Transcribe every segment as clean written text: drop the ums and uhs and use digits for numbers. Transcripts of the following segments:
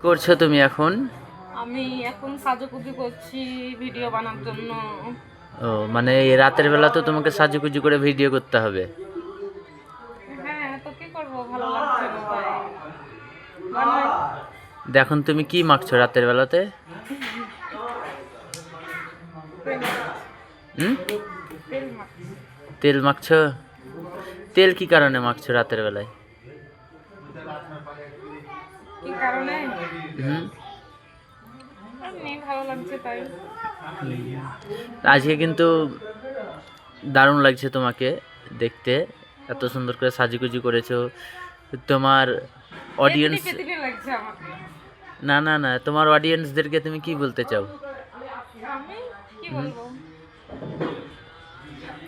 করছো তুমি এখন? আমি এখন সাজুগুজু করছি ভিডিও বানার জন্য। ও মানে এই রাতের বেলা তো তোমাকে সাজুগুজু করে ভিডিও করতে হবে। হ্যাঁ, তো কি করবো, ভালো লাগছে না তাই বানাই। দেখুন তুমি কি মাখছো রাতের বেলাতে? তেল হুম? তেল মাখছি। তেল মাখছো? তেল কি কারণে মাখছো রাতের বেলায়? কি কারণে? হুম। এমনি ভালো লাগছে তাই। আজকে কিন্তু দারুণ লাগছে তোমাকে দেখতে, এত সুন্দর করে সাজুগুজু করেছো। তোমার পেতনি অডিয়েন্স, পেতনি লাগছে আমাকে। না না না, তোমার অডিয়েন্সদেরকে তুমি কি বলতে চাও? আমি কি হুম? বলবো?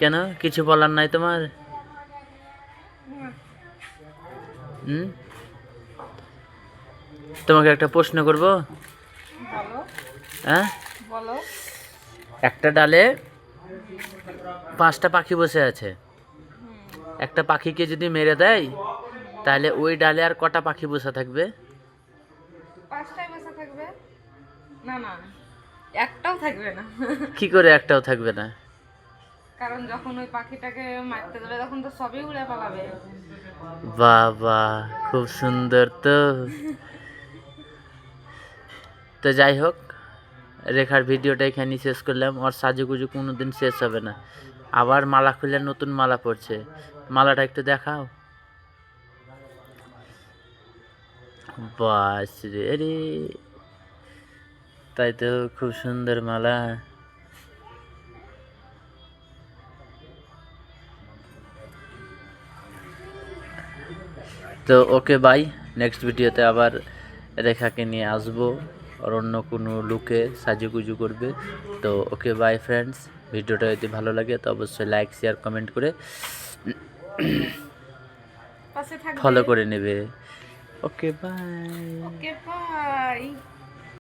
কেন, কিছু বলার নাই তোমার? হুম, হুম? তোমাকে একটা প্রশ্ন করব। বলো হ্যাঁ? বলো। একটা ডালে 5টা পাখি বসে আছে। হুম, একটা পাখিকে যদি মেরে দেয়, তাহলে ওই ডালে আর কটা পাখি বসে থাকবে? 5টায় বসে থাকবে? না না, একটাও থাকবে না। কি করে একটাও থাকবে না? কারণ যখন ওই পাখিটাকে মারতে যাবে তখন তো সবই উড়ে পালাবে। বাহ বাহ, খুব সুন্দর তো। তো যাই হোক, রেখার ভিডিওটা এখানেই শেষ করলাম। ওর সাজুগুজু কোনোদিন শেষ হবে না। আবার মালা খুলে নতুন মালা পড়ছে। মালাটা একটু দেখাও। বাস রে রে, তাই তো, খুব সুন্দর মালা। তো ওকে বাই, নেক্সট ভিডিওতে আবার রেখাকে নিয়ে আসবো, আর অন্য কোনো লুকে সাজুগুজু করবে। তো ওকে বাই ফ্রেন্ডস, ভিডিওটা যদি ভালো লাগে তো অবশ্যই লাইক শেয়ার কমেন্ট করে পাশে থাকবে। ফলো করে নেবে। Okay bye. Okay bye.